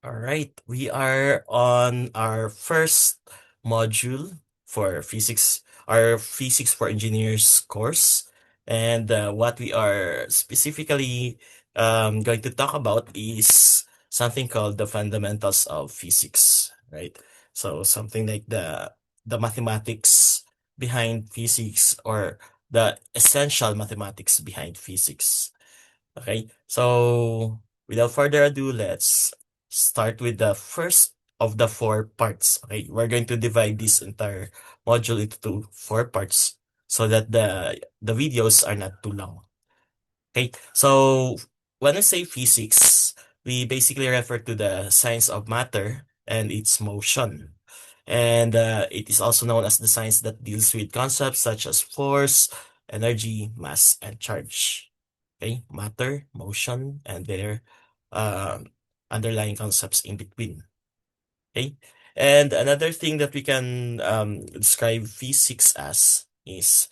All right, we are on our first module for physics, our physics for engineers course. And what we are specifically going to talk about is something called the fundamentals of physics, right? So something like the mathematics behind physics or the essential mathematics behind physics. Okay, so without further ado, let's start with the first of the four parts. Okay, we're going to divide this entire module into four parts so that the videos are not too long. Okay, so when we say physics, we basically refer to the science of matter and its motion. And it is also known as the science that deals with concepts such as force, energy, mass, and charge. Okay, matter, motion, and their um, underlying concepts in between. Okay, and another thing that we can describe physics as is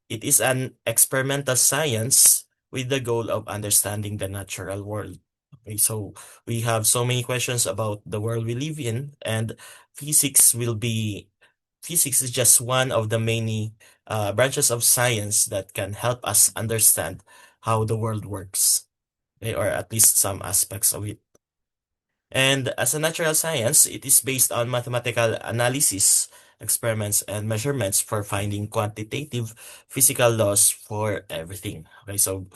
it is an experimental science with the goal of understanding the natural world. Okay, so we have so many questions about the world we live in, and physics will be physics is just one of the many branches of science that can help us understand how the world works, okay, or at least some aspects of it. And as a natural science, it is based on mathematical analysis, experiments, and measurements for finding quantitative physical laws for everything. Okay, so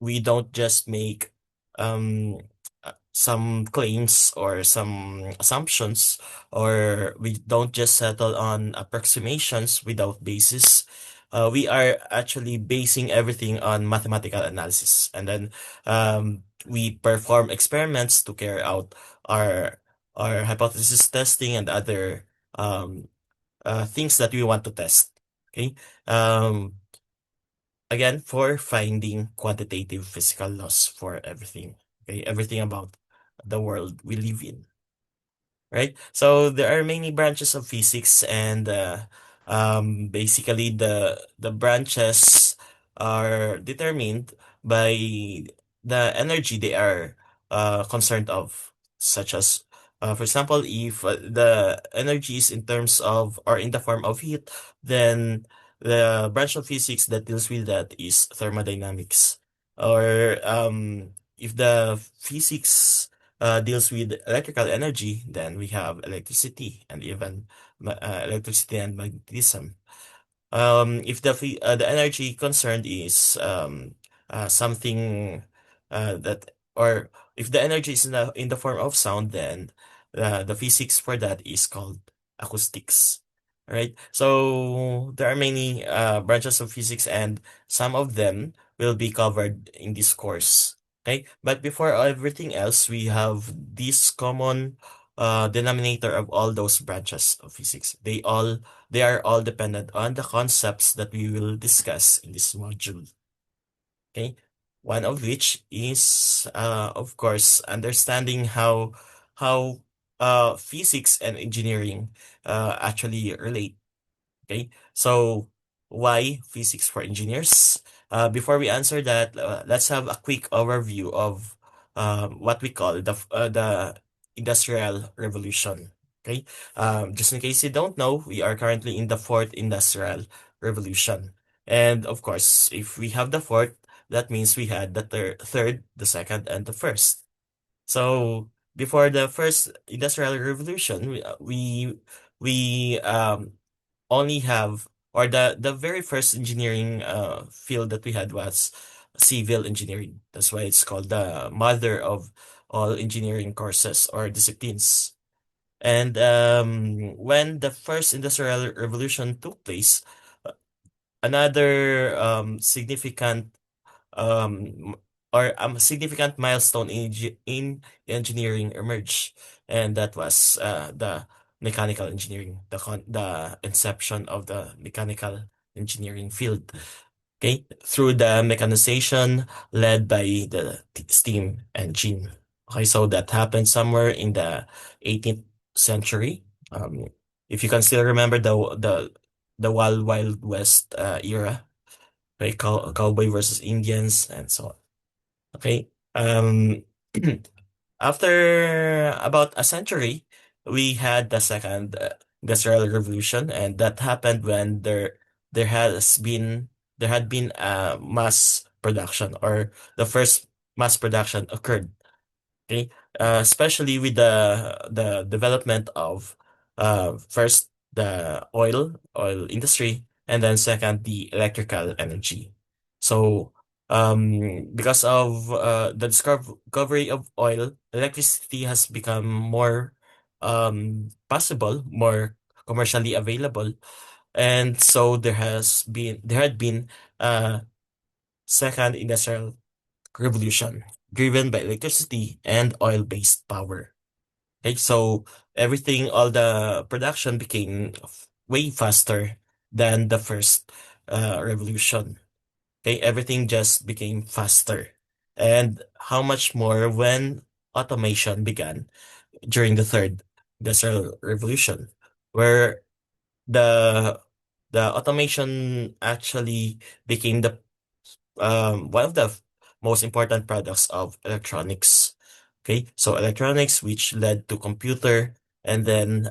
we don't just make um, some claims or some assumptions, or we don't just settle on approximations without basis. We are actually basing everything on mathematical analysis, and then we perform experiments to carry out our our hypothesis testing and other um, things that we want to test. Okay. Um, Again, for finding quantitative physical laws for everything. Okay, everything about the world we live in, right? So there are many branches of physics, and basically the branches are determined by the energy they are concerned of, such as, for example, if the energy is in terms of or in the form of heat, then the branch of physics that deals with that is thermodynamics. Or if the physics deals with electrical energy, then we have electricity and even electricity and magnetism. If the energy concerned is something that, or if the energy is in the form of sound, then the physics for that is called acoustics. Right? So there are many branches of physics, and some of them will be covered in this course. Okay, but before everything else, we have this common denominator of all those branches of physics. They are all dependent on the concepts that we will discuss in this module. Okay. One of which is, of course, understanding how physics and engineering actually relate. Okay, so why physics for engineers? Before we answer that, let's have a quick overview of what we call the Industrial Revolution. Okay, just in case you don't know, we are currently in the fourth Industrial Revolution, and of course, if we have the fourth, that means we had the third, the second, and the first. So before the first Industrial Revolution, we only have, or the very first engineering field that we had was civil engineering. That's why it's called the mother of all engineering courses or disciplines. And when the first industrial revolution took place, uh, another significant um significant milestone in engineering emerged, and that was the mechanical engineering, the inception of the mechanical engineering field. Okay, through the mechanization led by the steam engine. Okay, so that happened somewhere in the 18th century. Um, if you can still remember the Wild West era, right? Cowboy versus Indians and so on. Okay. After about a century, we had the second industrial revolution, and that happened when there has been there had been a mass production, or the first mass production occurred. Okay, especially with the development of first the oil industry, and then second the electrical energy. So because of the discovery of oil, electricity has become more possible, more commercially available, and so there had been a second industrial revolution driven by electricity and oil-based power. Okay, so all the production became way faster than the first revolution. Okay, everything just became faster. And how much more when automation began during the third industrial revolution, where the the automation actually became the one of the most important products of electronics. Okay, so electronics, which led to computer, and then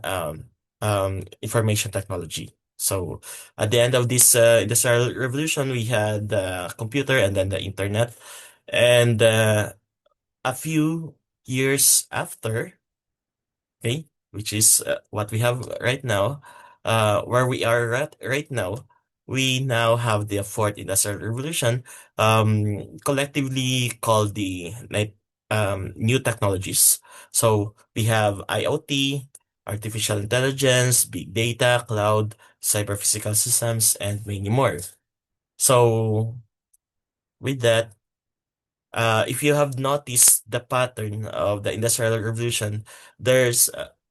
information technology. So at the end of this industrial revolution, we had the computer and then the internet. And a few years after, okay, which is what we have right now, where we are right now, we now have the fourth industrial revolution, collectively called the new technologies. So we have IoT, artificial intelligence, big data, cloud, cyber physical systems, and many more. So with that, if you have noticed the pattern of the Industrial Revolution, there's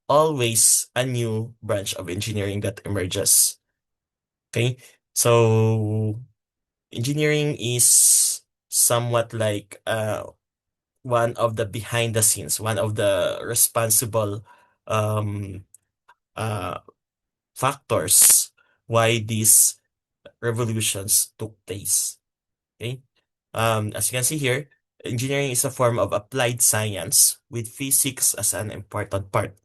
always a new branch of engineering that emerges. Okay, so engineering is somewhat like one of the behind the scenes, one of the responsible um, uh, factors why these revolutions took place. Okay. As you can see here, engineering is a form of applied science with physics as an important part.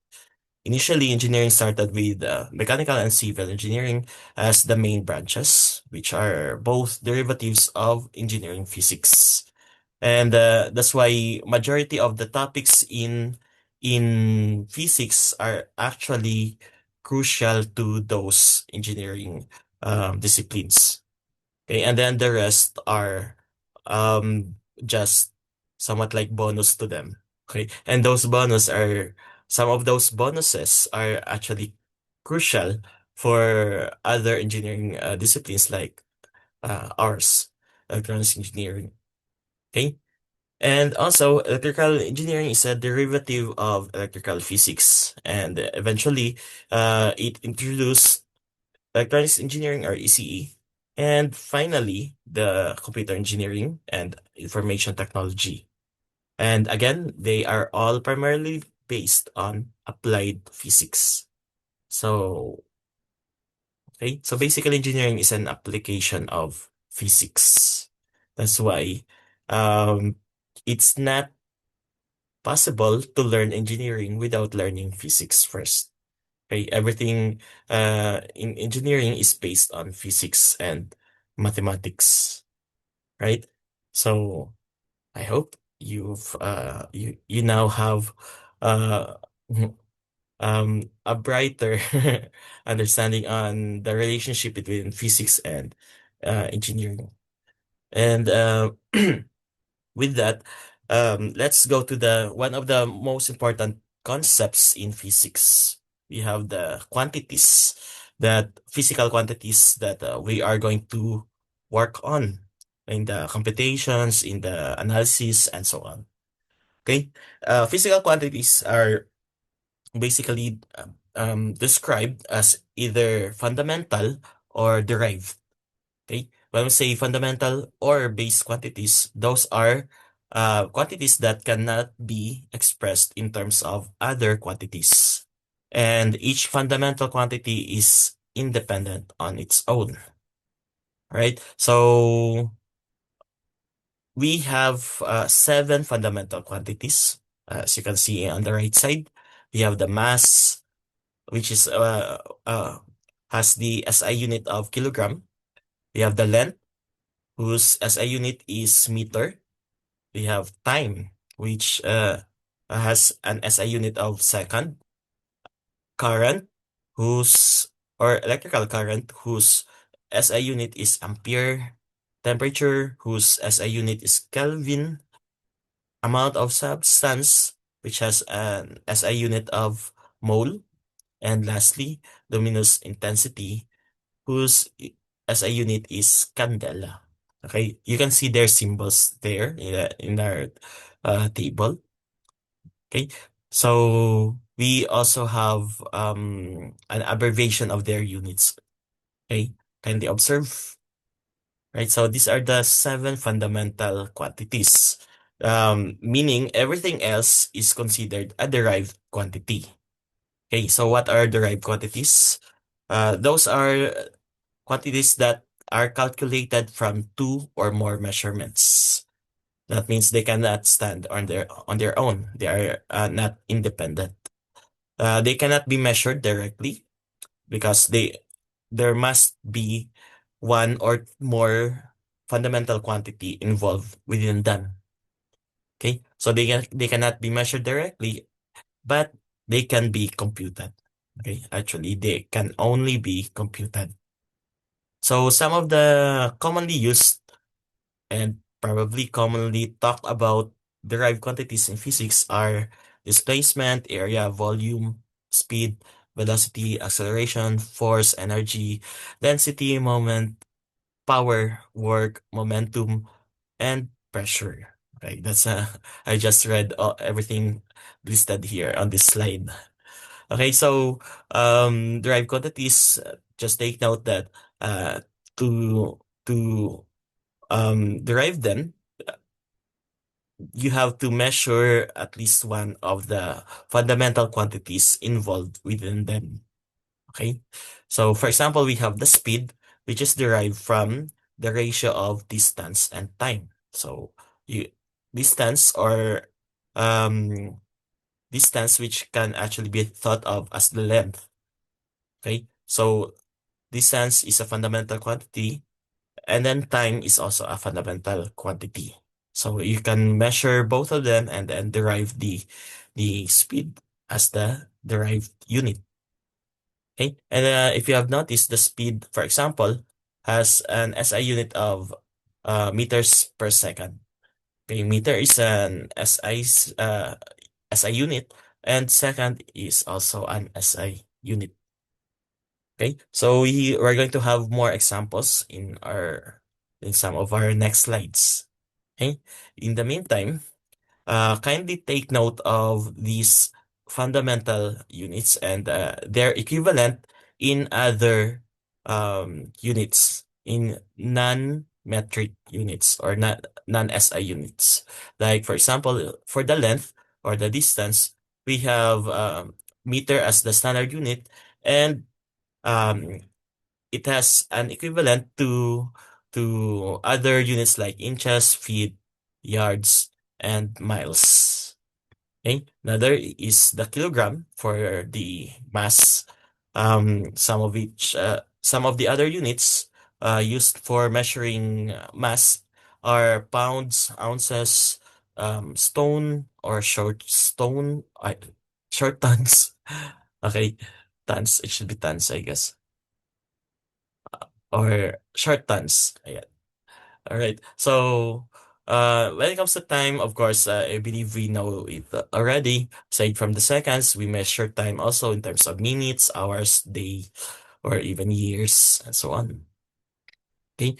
Initially, engineering started with mechanical and civil engineering as the main branches, which are both derivatives of engineering physics. And that's why majority of the topics in physics are actually crucial to those engineering disciplines. Okay, and then the rest are just somewhat like bonus to them. Okay, and some of those bonuses are actually crucial for other engineering disciplines like ours, electronics engineering. Okay, and also electrical engineering is a derivative of electrical physics, and eventually it introduced electronics engineering, or ECE, and finally the computer engineering and information technology. And again, they are all primarily based on applied physics. So, okay, so basically engineering is an application of physics. That's why um, it's not possible to learn engineering without learning physics first. Okay, everything in engineering is based on physics and mathematics, right? So I hope you now have uh a brighter understanding on the relationship between physics and engineering. And with that, let's go to the one of the most important concepts in physics. We have the quantities, that physical quantities that we are going to work on in the computations, in the analysis, and so on. Okay, physical quantities are basically described as either fundamental or derived. Okay. When we say fundamental or base quantities, those are quantities that cannot be expressed in terms of other quantities. And each fundamental quantity is independent on its own, right? So we have seven fundamental quantities. As you can see on the right side, we have the mass, which is has the SI unit of kilogram. We have the length, whose SI unit is meter. We have time, which has an SI unit of second. Current, whose or electrical current, whose SI unit is ampere. Temperature, whose SI unit is Kelvin. Amount of substance, which has an SI unit of mole. And lastly, luminous intensity, whose SI unit is candela. Okay, you can see their symbols there in our table. Okay, so we also have an abbreviation of their units. Okay, kindly observe. Right, so these are the seven fundamental quantities, meaning everything else is considered a derived quantity. Okay, so what are derived quantities? Those are quantities that are calculated from two or more measurements. That means they cannot stand on their own. They are not independent. They cannot be measured directly because there must be one or more fundamental quantity involved within them. Okay, so they cannot be measured directly, but they can be computed. Okay, actually they can only be computed. So some of the commonly used and probably commonly talked about derived quantities in physics are displacement, area, volume, speed, velocity, acceleration, force, energy, density, moment, power, work, momentum, and pressure. Okay, that's I just read everything listed here on this slide. Okay, so derived quantities, just take note that uh to derive them, you have to measure at least one of the fundamental quantities involved within them. Okay. So for example, we have the speed, which is derived from the ratio of distance and time. So you distance or um distance, which can actually be thought of as the length. Okay. So distance is a fundamental quantity, and then time is also a fundamental quantity. So you can measure both of them and then derive the speed as the derived unit. Okay. And if you have noticed, the speed, for example, has an SI unit of meters per second. Okay, meter is an SI unit, and second is also an SI unit. Okay, so we're going to have more examples in some of our next slides. Okay, in the meantime, kindly take note of these fundamental units and their equivalent in other units, in non-metric units or non-SI units. Like for example, for the length or the distance, we have meter as the standard unit, and um, it has an equivalent to other units like inches, feet, yards, and miles. Okay. Another is the kilogram for the mass. Some of the other units used for measuring mass are pounds, ounces, stone or short tons. Okay, tons. It should be tons, I guess, or short tons. Ayan. All right. So, when it comes to time, of course, I believe we know it already. Aside from the seconds, we measure time also in terms of minutes, hours, day, or even years, and so on. Okay.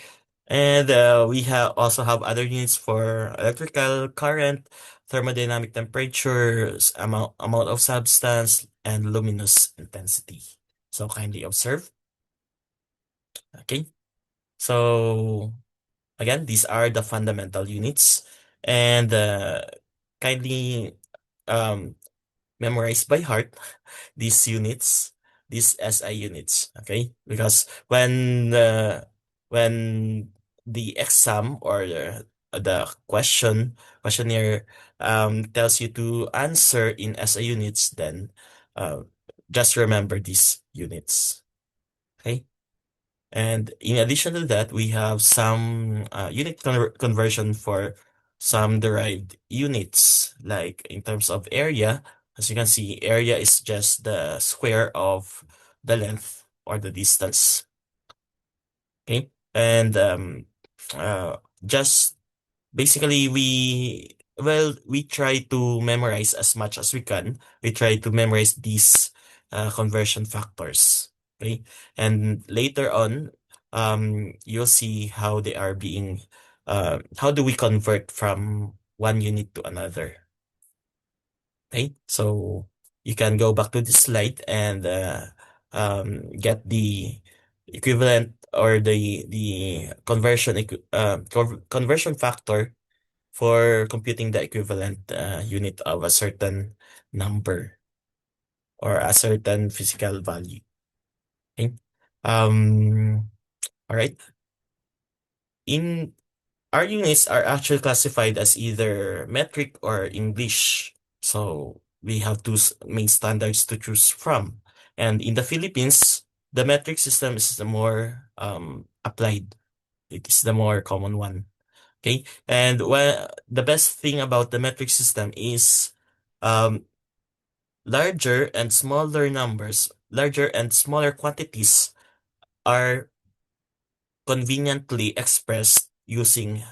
And we have also have other units for electrical current, thermodynamic temperatures, amount of substance, and luminous intensity. So kindly observe. Okay. So again, these are the fundamental units, and kindly um, memorize by heart these units, these SI units, okay? Because when the exam or the questionnaire tells you to answer in SI units, then uh, just remember these units. Okay. And in addition to that, we have some unit conversion for some derived units, like in terms of area. As you can see, area is just the square of the length or the distance. Okay. And uh, just basically, we try to memorize as much as we can. We try to memorize these conversion factors. Okay. And later on, you'll see how they are being, how do we convert from one unit to another. Okay. So you can go back to this slide and get the equivalent or the conversion factor for computing the equivalent unit of a certain number or a certain physical value. Okay. Um, all right. In Our units are actually classified as either metric or English. So we have two main standards to choose from. And in the Philippines, the metric system is the more applied. It is the more common one. Okay. And the best thing about the metric system is um, larger and smaller quantities are conveniently expressed using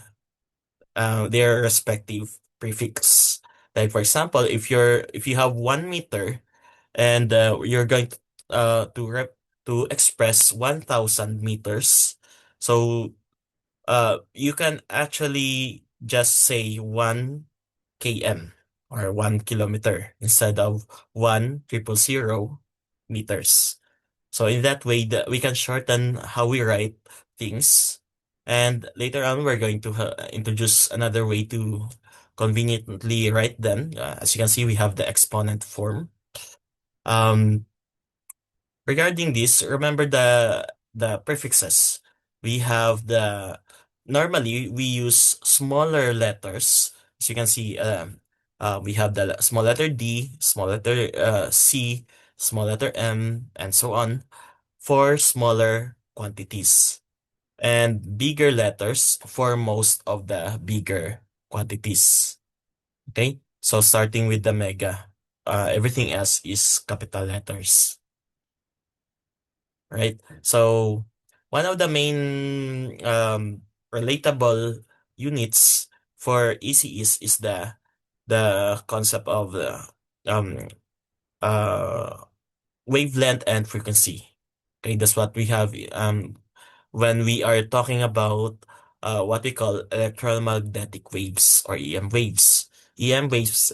their respective prefix. Like for example, if you have 1 meter and you're going to express 1,000 meters, so you can actually just say 1 km or 1 kilometer instead of 1,000 meters. So in that way, we can shorten how we write things. And later on, we're going to introduce another way to conveniently write them. As you can see, we have the exponent form. Um, Regarding this, remember the prefixes. We have the Normally we use smaller letters. As you can see, we have the small letter D, small letter C, small letter M, and so on for smaller quantities, and bigger letters for most of the bigger quantities. Okay, so starting with the mega, everything else is capital letters. Right? So one of the main relatable units for ECEs is the concept of the um uh wavelength and frequency. Okay, that's what we have when we are talking about what we call electromagnetic waves or EM waves. EM waves,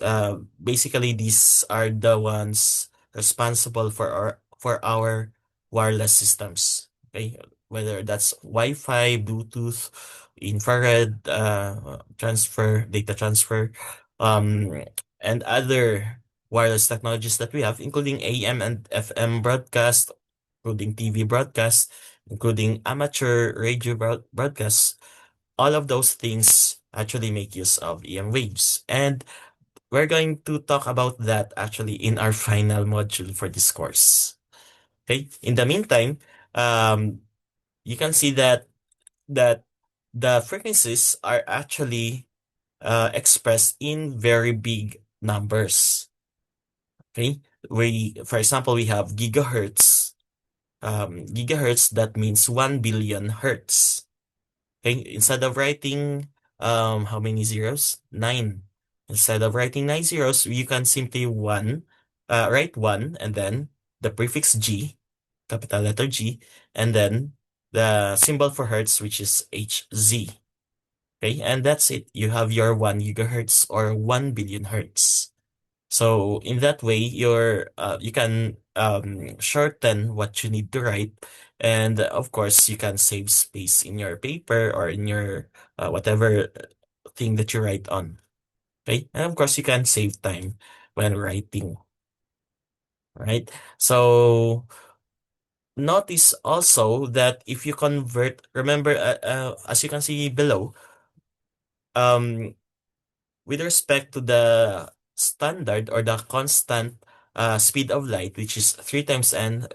basically these are the ones responsible for our wireless systems. Okay, whether that's Wi-Fi, Bluetooth, infrared data transfer, and other wireless technologies that we have, including AM and FM broadcast, including TV broadcast, including amateur radio broadcasts. All of those things actually make use of EM waves. And we're going to talk about that actually in our final module for this course. Okay. In the meantime, um, you can see that the frequencies are actually expressed in very big numbers. Okay. For example, we have gigahertz. Gigahertz, that means 1 billion hertz. Okay, instead of writing how many zeros? Nine. Instead of writing nine zeros, you can simply write one and then the prefix G, capital letter G, and then the symbol for hertz, which is HZ. Okay, and that's it. You have your 1 gigahertz or 1 billion hertz. So in that way, you can shorten what you need to write, and of course, you can save space in your paper or in your whatever thing that you write on. Okay, and of course, you can save time when writing. Right. So notice also that if you convert, remember, as you can see below, um, with respect to the standard or the constant speed of light, which is 3 times n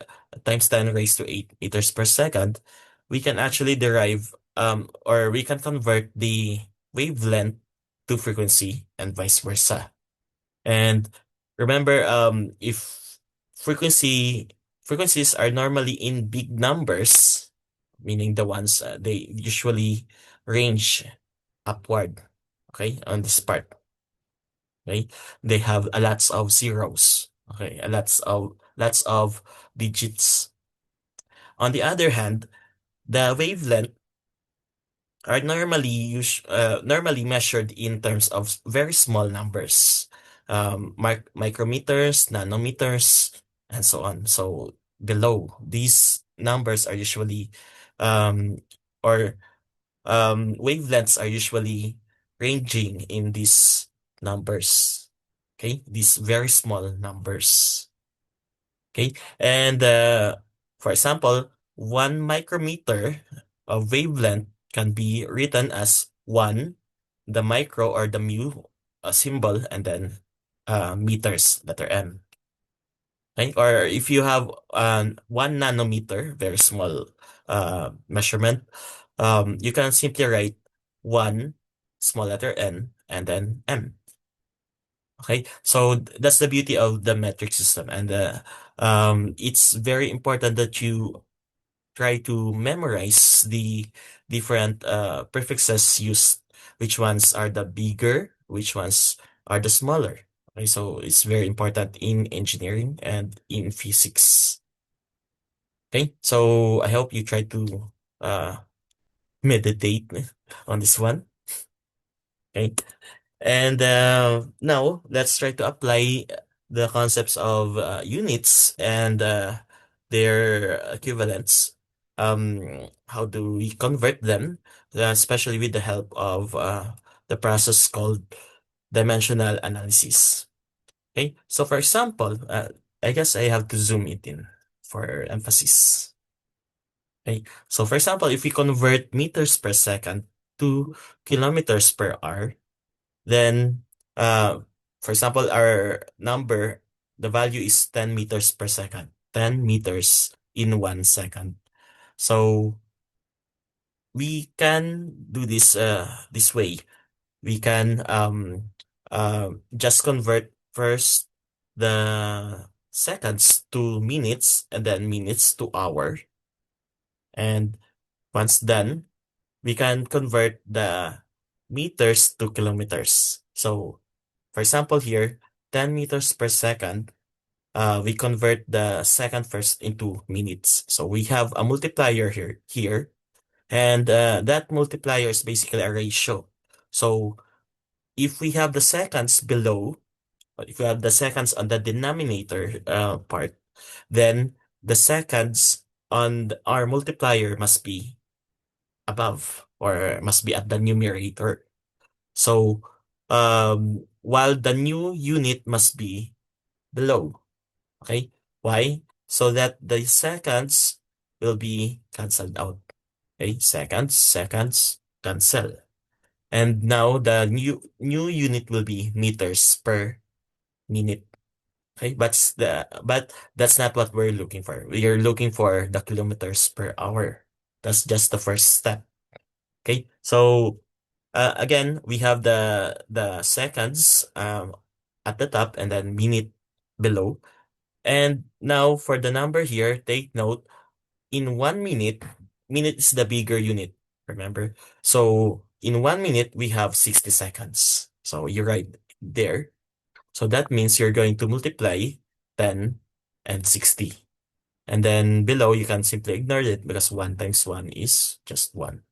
times 10 raised to 8 meters per second, we can actually derive or we can convert the wavelength to frequency and vice versa. And remember, if frequency frequencies are normally in big numbers, meaning the ones they usually range upward, okay, on this part, okay, they have a lots of zeros, okay, a lots of digits. On the other hand, the wavelength are normally measured in terms of very small numbers, micrometers, nanometers, and so on. So below these numbers are usually, or wavelengths are usually ranging in these numbers. Okay, these very small numbers. Okay, and for example, 1 micrometer of wavelength can be written as one, the micro or the mu symbol, and then meters, letter M. Okay? Or if you have 1 nanometer, very small measurement, you can simply write one, small letter n, and then M. Okay, so that's the beauty of the metric system, and it's very important that you try to memorize the different prefixes used, which ones are the bigger, which ones are the smaller. Okay, so it's very important in engineering and in physics. Okay, so I hope you try to uh, meditate on this one. Okay. And now let's try to apply the concepts of units and their equivalents. How do we convert them, especially with the help of the process called dimensional analysis? Okay, so for example, I guess I have to zoom it in for emphasis. Okay, so for example, if we convert meters per second to kilometers per hour, then, for example, our number, the value is 10 meters per second, 10 meters in 1 second. So we can do this way. We can just convert first the seconds to minutes and then minutes to hour. And once done, we can convert the meters to kilometers. So for example here, 10 meters per second, we convert the second first into minutes. So we have a multiplier here, and that multiplier is basically a ratio. So if we have the seconds below, or if we have the seconds on the denominator part, then the seconds on our multiplier must be above or must be at the numerator. So while the new unit must be below. Okay? Why? So that the seconds will be canceled out. Okay? Seconds, cancel. And now the new unit will be meters per minute. Okay? But that's not what we're looking for. We are looking for the kilometers per hour. That's just the first step. Okay? So again, we have the seconds at the top and then minute below. And now for the number here, take note, in 1 minute, minute is the bigger unit, remember? So in 1 minute, we have 60 seconds. So you write there. So that means you're going to multiply 10 and 60. And then below, you can simply ignore it because 1 times 1 is just 1.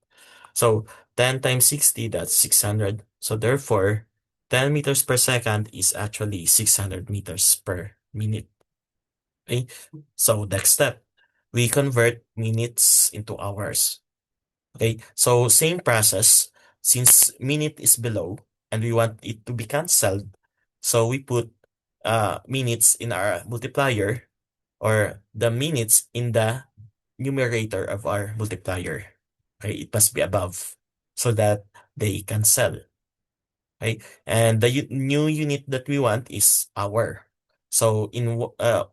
So 10 times 60, that's 600. So therefore, 10 meters per second is actually 600 meters per minute. Okay, so next step, we convert minutes into hours. Okay, so same process, since minute is below and we want it to be canceled, so we put minutes in our multiplier or the minutes in the numerator of our multiplier. Okay, it must be above so that they cancel. Okay? And the new unit that we want is hour. So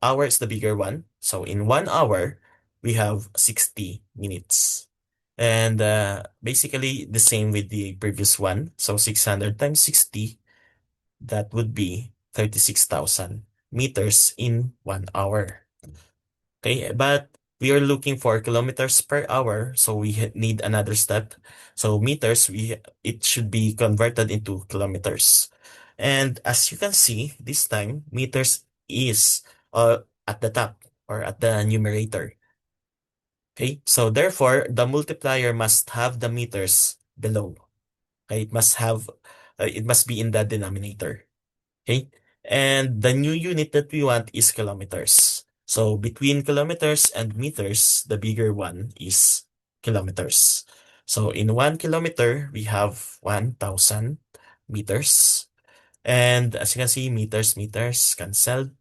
hour is the bigger one. So in 1 hour, we have 60 minutes. And basically the same with the previous one. So 600 times 60, that would be 36,000 meters in 1 hour. Okay, but we are looking for kilometers per hour, so we need another step. So meters, it should be converted into kilometers. And as you can see, this time meters is at the top or at the numerator. Okay, so therefore the multiplier must have the meters below. Okay, it must be in the denominator. Okay. And the new unit that we want is kilometers. So between kilometers and meters, the bigger one is kilometers. So in 1 kilometer, we have 1,000 meters. And as you can see, meters canceled.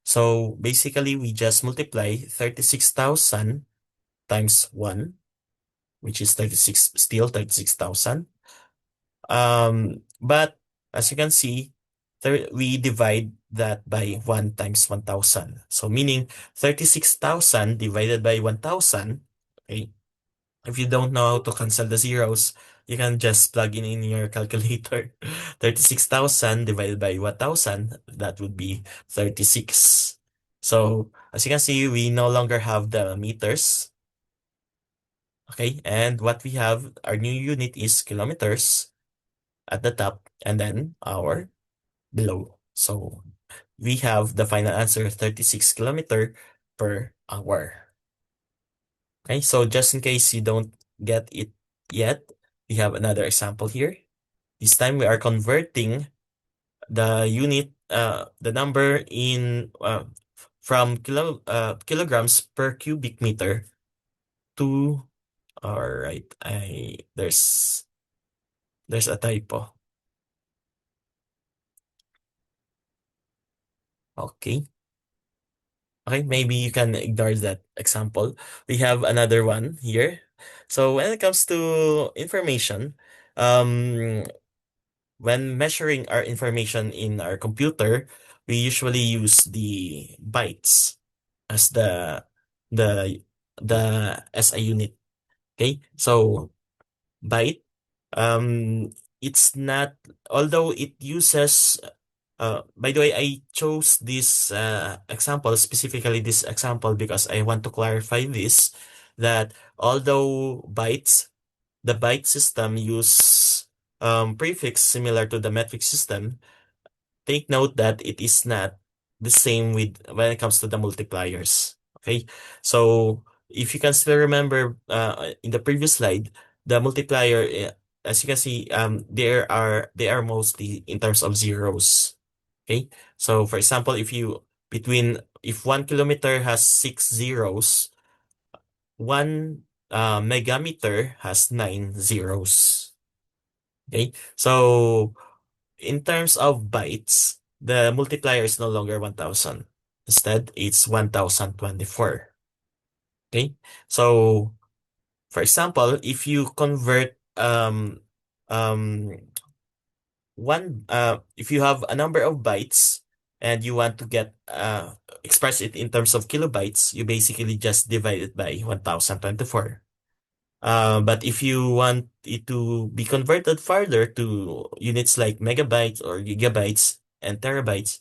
So basically, we just multiply 36,000 times 1, which is 36,000. But as you can see, we divide that by 1 times 1,000. So meaning 36,000 divided by 1,000. Okay. If you don't know how to cancel the zeros, you can just plug in your calculator. 36,000 divided by 1,000, that would be 36. So as you can see, we no longer have the meters. Okay. And what we have, our new unit is kilometers at the top and then hour below. So we have the final answer 36 kilometer per hour. Okay, so just in case you don't get it yet, we have another example here. This time we are converting the number in from kilograms per cubic meter to, all right, there's a typo. Okay. Okay, maybe you can ignore that example. We have another one here. So when it comes to information, um, when measuring our information in our computer, we usually use the bytes as the the SI unit. Okay, so byte, um, it's not, although it uses by the way, I chose this example, specifically this example, because I want to clarify this, that although the byte system use prefix similar to the metric system, take note that it is not the same with when it comes to the multipliers. Okay, so if you can still remember in the previous slide, the multiplier, as you can see, they are mostly in terms of zeros. Okay, so for example, if 1 kilometer has 6 zeros, 1 megameter has 9 zeros. Okay, so in terms of bytes, the multiplier is no longer 1,000. Instead, it's 1,024. Okay, so for example, if you convert um if you have a number of bytes and you want to express it in terms of kilobytes, you basically just divide it by 1,024. But if you want it to be converted further to units like megabytes or gigabytes and terabytes,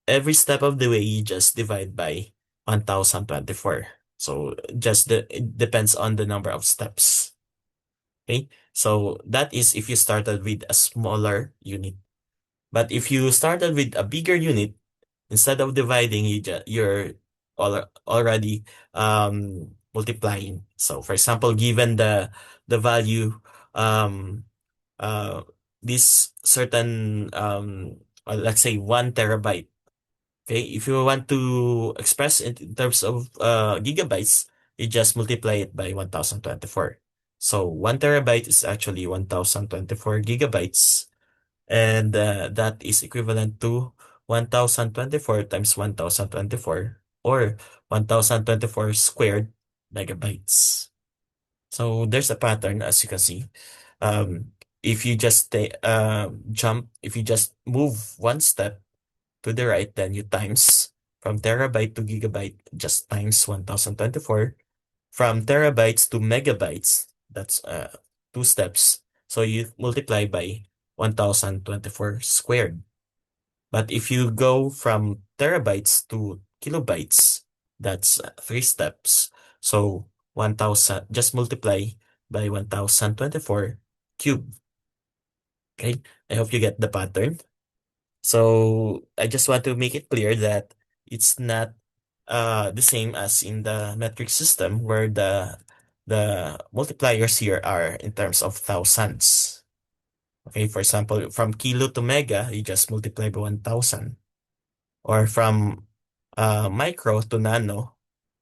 every step of the way you just divide by 1,024. So it depends on the number of steps. Okay, so that is if you started with a smaller unit. But if you started with a bigger unit, instead of dividing, you're already multiplying. So for example, given the value, um uh this certain let's say 1 terabyte. Okay, if you want to express it in terms of gigabytes, you just multiply it by 1,024. So 1 terabyte is actually 1,024 gigabytes. And that is equivalent to 1,024 times 1,024 or 1,024 squared megabytes. So there's a pattern, as you can see. Um, if you just if you just move one step to the right, then you times from terabyte to gigabyte, just times 1024. From terabytes to megabytes, that's two steps. So you multiply by 1024 squared. But if you go from terabytes to kilobytes, that's three steps. So 1000, just multiply by 1024 cube. Okay, I hope you get the pattern. So I just want to make it clear that it's not the same as in the metric system where the multipliers here are in terms of thousands. Okay, for example, from kilo to mega, you just multiply by 1000. Or from micro to nano,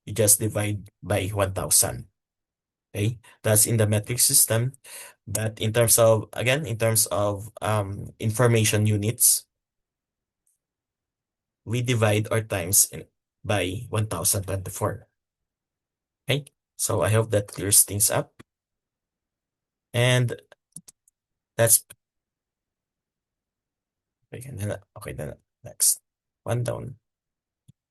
you just divide by 1000. Okay, that's in the metric system. But in terms of, again, in terms of information units, we divide our times by 1024. Okay, so I hope that clears things up. And that's okay. Then next one down.